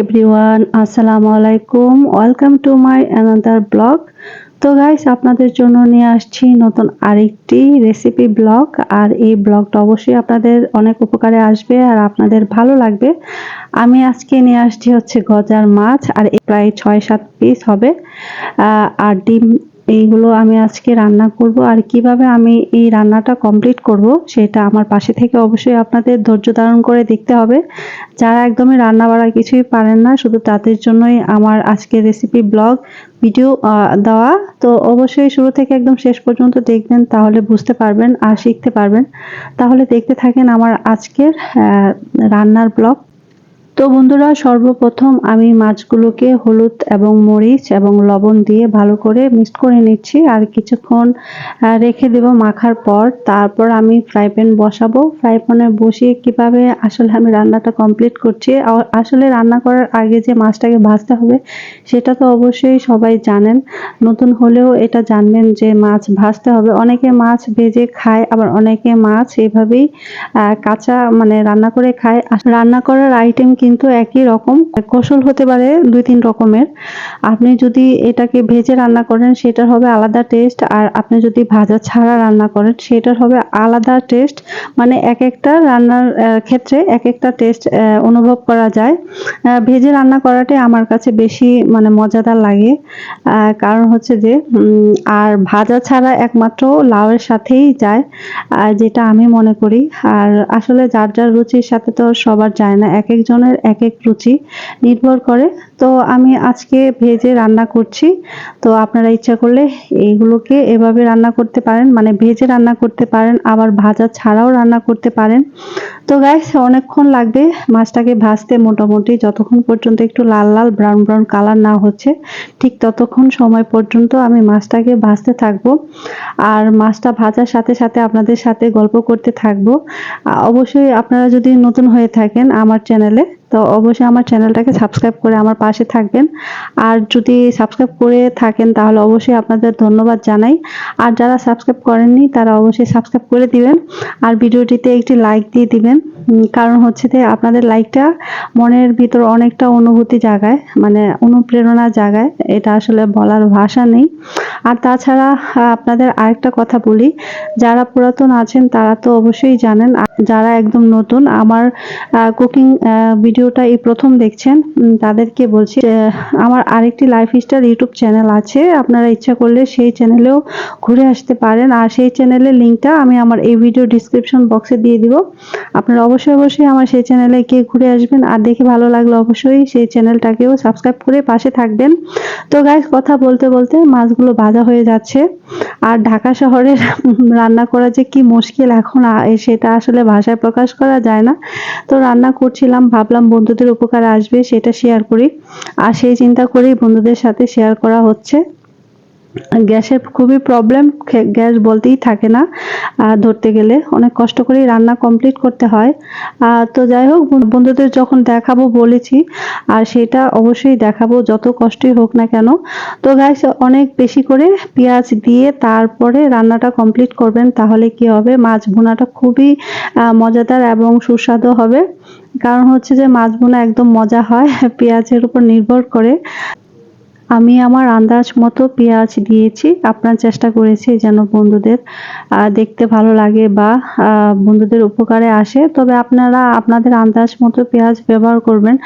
Everyone, আসসালামু আলাইকুম। Welcome to my another blog. তো গাইস, আপনাদের জন্য নিয়ে আসছি নতুন আরেকটি রেসিপি ব্লগ। আর এই ব্লগটা অবশ্যই আপনাদের অনেক উপকারে আসবে আর আপনাদের ভালো লাগবে। আমি আজকে নিয়ে আসছি হচ্ছে গজার মাছ, আর প্রায় ৬-৭ পিস হবে। আর ডিম, এইগুলো আমি আজকে রান্না করব। আর কিভাবে আমি এই রান্নাটা কমপ্লিট করব সেটা আমার পাশে থেকে অবশ্যই আপনাদের ধৈর্য ধারণ করে দেখতে হবে। যারা একদমই রান্না বাড়া কিছুই পারেন না, শুধু তাদের জন্যই আমার আজকের রেসিপি ব্লগ ভিডিও দেওয়া। তো অবশ্যই শুরু থেকে একদম শেষ পর্যন্ত দেখবেন, তাহলে বুঝতে পারবেন আর শিখতে পারবেন। তাহলে দেখতে থাকেন আমার আজকের রান্নার ব্লগ। তো বন্ধুরা, সর্বপ্রথম আমি মাছগুলোকে হলুদ এবং মরিচ এবং লবণ দিয়ে ভালো করে মিক্সড করে নিচ্ছি আর কিছুক্ষণ রেখে দেব মাখার পর। তারপর আমি ফ্রাই প্যান বসাবো। ফ্রাই প্যানে বসিয়ে কিভাবে আসলে আমি রান্নাটা কমপ্লিট করছি, আসলে রান্না করার আগে যে মাছটাকে ভাজতে হবে সেটা তো অবশ্যই সবাই জানেন। নতুন হলেও এটা জানবেন যে মাছ ভাজতে হবে। অনেকে মাছ ভেজে খায়, আবার অনেকে মাছ এভাবেই কাঁচা মানে রান্না করে খায়। রান্না করার আইটেম কিন্তু একই রকম, কৌশল হতে পারে ২-৩ রকমের। আপনি যদি এটাকে ভেজে রান্না করেন সেটার হবে আলাদা টেস্ট, আর আপনি যদি ভাজা ছাড়া রান্না করেন সেটার হবে আলাদা টেস্ট। মানে এক একটা রান্নার ক্ষেত্রে এক একটা টেস্ট অনুভব করা যায়। ভেজে রান্না করাটাই আমার কাছে বেশি মানে মজাদার লাগে। কারণ হচ্ছে যে আর ভাজা ছাড়া একমাত্র লাউয়ের সাথেই যায়, যেটা আমি মনে করি। আর আসলে যার যার রুচির সাথে তো সবার যায় না, এক একজনের এক এক রুচি নির্ভর করে। তো আমি আজকে ভেজে রান্না করছি। তো আপনারা ইচ্ছা করলে এইগুলোকে এভাবে রান্না করতে পারেন, মানে ভেজে রান্না করতে পারেন, আবার ভাজা ছাড়াও রান্না করতে পারেন। তো গাইস, অনেকক্ষণ লাগবে মাছটাকে ভাজতে, মোটামুটি যতক্ষণ পর্যন্ত একটু লাল লাল ব্রাউন ব্রাউন কালার না হচ্ছে ঠিক ততক্ষণ সময় পর্যন্ত আমি মাছটাকে ভাজতে থাকবো। আর মাছটা ভাজার সাথে সাথে আপনাদের সাথে গল্প করতে থাকবো। অবশ্যই আপনারা যদি নতুন হয়ে থাকেন আমার চ্যানেলে, তো অবশ্যই আমার চ্যানেলটাকে সাবস্ক্রাইব করে আমার পাশে থাকবেন। আর যদি সাবস্ক্রাইব করে থাকেন তাহলে অবশ্যই আপনাদের ধন্যবাদ জানাই। আর যারা সাবস্ক্রাইব করেননি তারা অবশ্যই সাবস্ক্রাইব করে দিবেন আর ভিডিওটিতে একটি লাইক দিয়ে দিবেন। কারণ হচ্ছে যে আপনাদের লাইকটা মনের ভিতর অনেকটা অনুভূতি জাগায়, মানে অনুপ্রেরণা জাগায়। এটা আসলে বলার ভাষা নেই। আর তাছাড়া আপনাদের আরেকটা কথা বলি, যারা পুরাতন আছেন তারা তো অবশ্যই জানেন। যারা একদম নতুন আমার কুকিং ভিডিওটা এই প্রথম দেখছেন, তাদেরকে বলছি আমার আরেকটি লাইফস্টাইল ইউটিউব চ্যানেল আছে। আপনারা ইচ্ছা করলে সেই চ্যানেলেও ঘুরে আসতে পারেন। আর সেই চ্যানেলের লিঙ্কটা আমি আমার এই ভিডিও ডিসক্রিপশন বক্সে দিয়ে দিব। আপনারা অবশ্যই আমার সেই চ্যানেলে গিয়ে ঘুরে আসবেন। আর দেখে ভালো লাগলে অবশ্যই সেই চ্যানেলটাকেও সাবস্ক্রাইব করে পাশে থাকবেন। তো গাইস, কথা বলতে বলতে মাছগুলো ভাজা হয়ে যাচ্ছে। আর ঢাকা শহরের রান্না করা যে কি মুশকিল এখন, সেটা আসলে ভাষায় প্রকাশ করা যায় না। তো রান্না করছিলাম, ভাবলাম বন্ধুদের উপকারে আসবে সেটা শেয়ার করি। আর সেই চিন্তা করেই বন্ধুদের সাথে শেয়ার করা হচ্ছে। গ্যাসের খুবই প্রবলেম, গ্যাস বলতেই থাকে না। ধরতে গেলে অনেক কষ্ট করেই রান্না কমপ্লিট করতে হয়। তো যাই হোক, বন্ধুদের যখন দেখাবো বলেছি, আর সেটা অবশ্যই দেখাবো যত কষ্টই হোক না কেন। তো গাইস, অনেক বেশি করে পেঁয়াজ দিয়ে তারপরে রান্নাটা কমপ্লিট করবেন, তাহলে কি হবে, মাছ ভুনাটা খুবই মজাদার এবং সুস্বাদু হবে। কারণ হচ্ছে যে মাছ ভুনা একদম মজা হয় পেঁয়াজের উপর নির্ভর করে। আমি আমার আন্দাজ মতো পেঁয়াজ দিয়েছি, আপনার চেষ্টা করেছি যেন বন্ধুদের দেখতে ভালো লাগে বা বন্ধুদের উপকারে আসে। তবে আপনারা আপনাদের আন্দাজ মতো পেঁয়াজ ব্যবহার করবেন।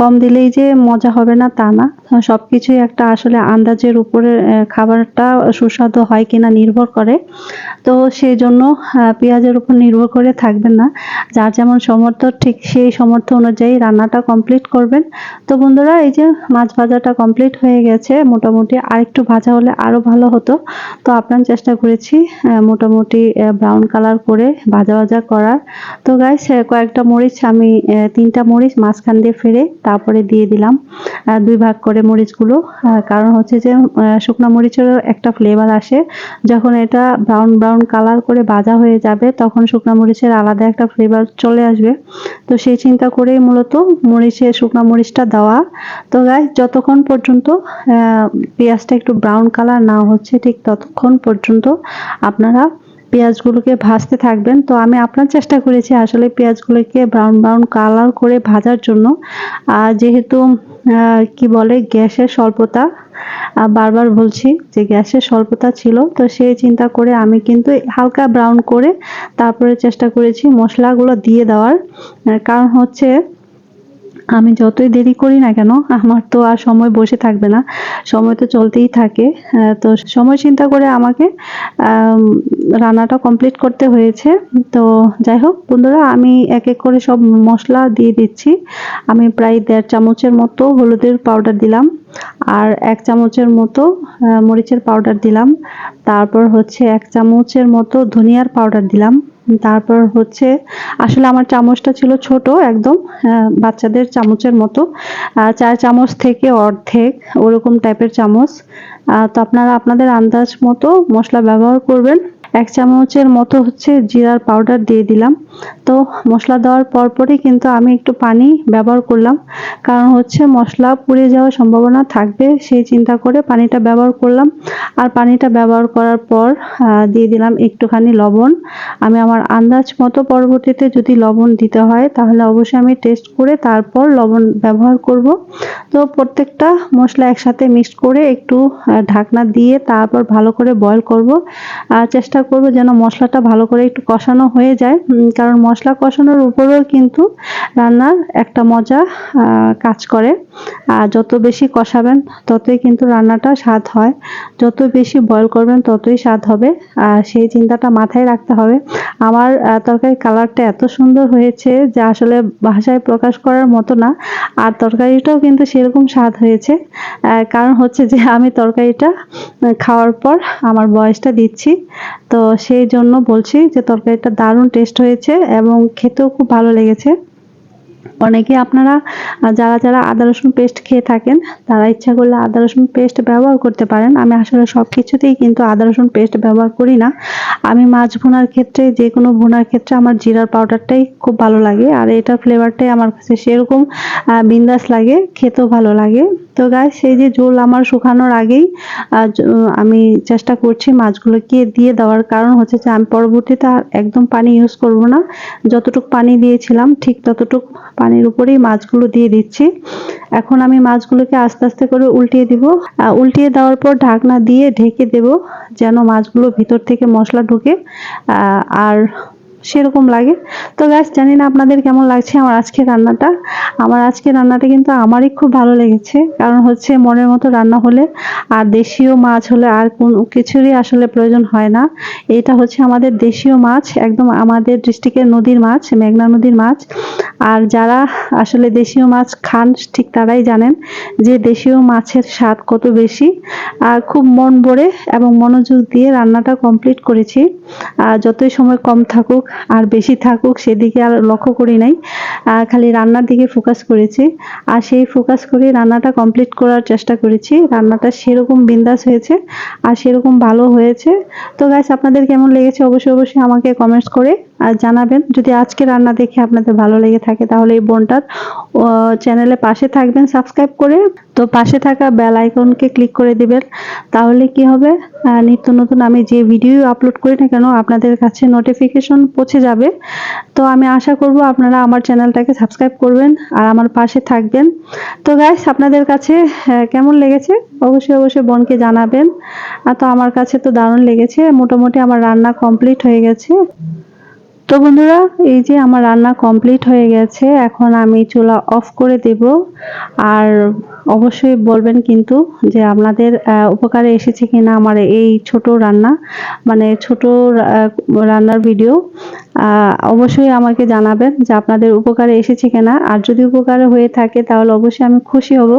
কম দিলেই যে মজা হবে না তা না, সবকিছুই একটা আসলে আন্দাজের উপরে খাবারটা সুস্বাদু হয় কিনা নির্ভর করে। তো সেই জন্য পেঁয়াজের উপর নির্ভর করে থাকবেন না, যার যেমন সামর্থ্য ঠিক সেই সামর্থ্য অনুযায়ী রান্নাটা কমপ্লিট করবেন। তো বন্ধুরা, এই যে মাছ ভাজাটা কমপ্লিট হয়ে গেছে, মোটামুটি আরেকটু ভাজা হলে আরো ভালো হতো। তো আপনার চেষ্টা করেছি মোটামুটি ব্রাউন কালার করে ভাজা ভাজা করার। তো গাইস, কয়েকটা মরিচ আমি 3টা মরিচ মাঝখান দিয়ে ফেলে তারপরে দিয়ে দিলাম 2 ভাগ করে মরিচগুলো। কারণ হচ্ছে যে শুকনো মরিচেরও একটা ফ্লেভার আসে। যখন এটা ব্রাউন ব্রাউন কালার করে ভাজা হয়ে যাবে তখন শুকনো মরিচের আলাদা একটা ফ্লেভার চলে আসবে। তো সেই চিন্তা করেই মূলত শুকনো মরিচটা দেওয়া। তো গাইস, যতক্ষণ পর্যন্ত পেঁয়াজটা একটু ব্রাউন কালার না হচ্ছে ঠিক ততক্ষণ পর্যন্ত আপনারা পেঁয়াজগুলোকে ভাজতে থাকবেন। তো আমি আপনার চেষ্টা করেছি আসলে পেঁয়াজগুলোকে ব্রাউন ব্রাউন কালার করে ভাজার জন্য। যেহেতু কি বলে গ্যাসের স্বল্পতা, বারবার বলছি যে গ্যাসের স্বল্পতা ছিল, তো সেই চিন্তা করে আমি কিন্তু হালকা ব্রাউন করে তারপরে চেষ্টা করেছি মশলাগুলো দিয়ে দেওয়ার। কারণ হচ্ছে আমি যতই দেরি করি না কেন আমার তো আর সময় বসে থাকবে না, সময় তো চলতেই থাকে। তো সময় চিন্তা করে আমাকে রান্নাটা কমপ্লিট করতে হয়েছে। তো যাই হোক বন্ধুরা, আমি এক এক করে সব মশলা দিয়ে দিচ্ছি। আমি প্রায় 1.5 চামচের মতো হলুদের পাউডার দিলাম, আর 1 চামচের মতো মরিচের পাউডার দিলাম, তারপর হচ্ছে 1 চামচের মতো ধনিয়ার পাউডার দিলাম, তারপর হচ্ছে আসলে আমার চামচটা ছিল ছোট একদম, বাচ্চাদের চামচের মতো, 4 চামচ থেকে অর্ধেক ওরকম টাইপের চামচ। তো আপনারা আপনাদের আন্দাজ মতো মশলা ব্যবহার করবেন। 1 চামচের মতো হচ্ছে জিরার পাউডার দিয়ে দিলাম। তো মশলা দেওয়ার পরপরই কিন্তু আমি একটু পানি ব্যবহার করলাম, কারণ হচ্ছে মশলা পুড়ে যাওয়ার সম্ভাবনা থাকবে সেই চিন্তা করে পানিটা ব্যবহার করলাম। আর পানিটা ব্যবহার করার পর দিয়ে দিলাম একটুখানি লবণ। আমি আমার আন্দাজ মতো পরবর্তীতে যদি লবণ দিতে হয় তাহলে অবশ্যই আমি টেস্ট করে তারপর লবণ ব্যবহার করব। তো প্রত্যেকটা মশলা একসাথে মিক্সড করে একটু ঢাকনা দিয়ে তারপর ভালো করে বয়ল করব। চেষ্টা করব যেন মশলাটা ভালো করে একটু কষানো হয়ে যায়, কারণ মশলা কষানোর উপরেও কিন্তু রান্নার একটা মজা কাজ করে। যত বেশি কষাবেন ততই কিন্তু রান্নাটা স্বাদ হয়, যত বেশি বয়ল করবেন ততই স্বাদ হবে। সেই চিন্তাটা মাথায় রাখতে হবে। আমার তরকারির কালারটা এত সুন্দর হয়েছে যে আসলে ভাষায় প্রকাশ করার মতো না। আর তরকারিটাও কিন্তু সেরকম স্বাদ হয়েছে, কারণ হচ্ছে যে আমি তরকারিটা খাওয়ার পর আমার বয়সটা দিচ্ছি, তো সেই জন্য বলছি যে তরকারিটা দারুণ টেস্ট হয়েছে এবং খেতেও খুব ভালো লেগেছে। অনেকে আপনারা যারা যারা আদা রসুন পেস্ট খেয়ে থাকেন তারা ইচ্ছা করলে আদা রসুন পেস্ট ব্যবহার করতে পারেন। আমি আসলে সব কিছুতেই কিন্তু আদা রসুন পেস্ট ব্যবহার করি না। আমি মাছ ভুনার ক্ষেত্রে, যে কোনো ভুনার ক্ষেত্রে আমার জিরার পাউডারটাই খুব ভালো লাগে, আর এটার ফ্লেভারটাই আমার কাছে সেরকম বিন্দাস লাগে, খেতেও ভালো লাগে। তো গাইস, এই যে ঝোল আমার শুকানোর আগেই আমি চেষ্টা করছি মাছগুলোকে দিয়ে দেওয়ার, কারণ হচ্ছে যে আমি পরবর্তীতে আর একদম পানি ইউজ করব না, যতটুকু পানি দিয়েছিলাম ঠিক ততটুকু পানির উপরেই মাছগুলো দিয়ে দিচ্ছি। এখন আমি মাছগুলোকে আস্তে আস্তে করে উল্টিয়ে দিব। উল্টিয়ে দেওয়ার পর ঢাকনা দিয়ে ঢেকে দেব যেন মাছগুলো ভিতর থেকে মশলা ঢুকে আর সেরকম লাগে। তো গাইস, জানি না আপনাদের কেমন লাগছে আমার আজকের রান্নাটা। আমার আজকের রান্নাটা কিন্তু আমারই খুব ভালো লেগেছে, কারণ হচ্ছে মনের মতো রান্না হলে আর দেশীয় মাছ হলে আর কোনো কিছুরই আসলে প্রয়োজন হয় না। এটা হচ্ছে আমাদের দেশীয় মাছ, একদম আমাদের ডিস্ট্রিক্টের নদীর মাছ, মেঘনা নদীর মাছ। আর যারা আসলে দেশীয় মাছ খান ঠিক তারাই জানেন যে দেশীয় মাছের স্বাদ কত বেশি। খুব মন ভরে এবং মনোযোগ দিয়ে রান্নাটা কমপ্লিট করেছি। যতই সময় কম থাকুক আর বেশি থাকুক সেদিকে আর লক্ষ্য করি নাই, খালি রান্নার দিকে ফোকাস করেছি। আর সেই ফোকাস করে রান্নাটা কমপ্লিট করার চেষ্টা করেছি। রান্নাটা সেরকম বিন্দাস হয়েছে আর সেরকম ভালো হয়েছে। তো গাইস, আপনাদের কেমন লেগেছে অবশ্যই অবশ্যই আমাকে কমেন্টস করে জানাবেন। যদি আজকে রান্না দেখে আপনাদের ভালো লেগে থাকে তাহলে এই বোনটার চ্যানেলে পাশে থাকবেন সাবস্ক্রাইব করে, তো পাশে থাকা বেল আইকনকে ক্লিক করে দিবেন। তাহলে কি হবে, নিত্য নতুন আমি যে ভিডিও আপলোড করি না কেন আপনাদের কাছে নোটিফিকেশন পৌঁছে যাবে। তো আমি আশা করব আপনারা আমার চ্যানেলটাকে সাবস্ক্রাইব করবেন আর আমার পাশে থাকবেন। তো গাইস, আপনাদের কাছে কেমন লেগেছে অবশ্যই অবশ্যই বোনকে জানাবেন। তো আমার কাছে তো দারুণ লেগেছে। মোটামুটি আমার রান্না কমপ্লিট হয়ে গেছে। তো বন্ধুরা, এই যে আমার রান্না কমপ্লিট হয়ে গেছে, এখন আমি চুলা অফ করে দেব। আর অবশ্যই বলবেন কিন্তু যে আপনাদের উপকারে এসেছে কিনা আমার এই ছোট রান্না, মানে ছোট রান্নার ভিডিও। অবশ্যই আমাকে জানাবেন যে আপনাদের উপকারে এসেছে কিনা। আর যদি উপকারে হয়ে থাকে তাহলে অবশ্যই আমি খুশি হব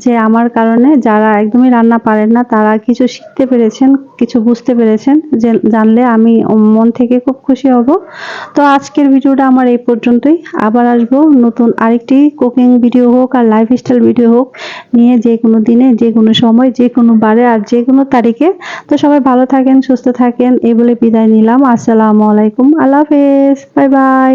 যে আমার কারণে যারা একদমই রান্না পারেন না তারা কিছু শিখতে পেরেছেন, কিছু বুঝতে পেরেছেন, যে জানলে আমি মন থেকে খুব খুশি হব। তো আজকের ভিডিওটা আমার এই পর্যন্তই। আবার আসবো নতুন আরেকটি কুকিং ভিডিও হোক আর লাইফস্টাইল ভিডিও হোক নিয়ে, যে কোনো দিনে, যে কোনো সময়, যে কোনো বারে আর যে কোনো তারিখে। তো সবাই ভালো থাকেন, সুস্থ থাকেন, এই বলে বিদায় নিলাম। আসসালামু আলাইকুম, আল্লাহ হাফেজ, বাই বাই।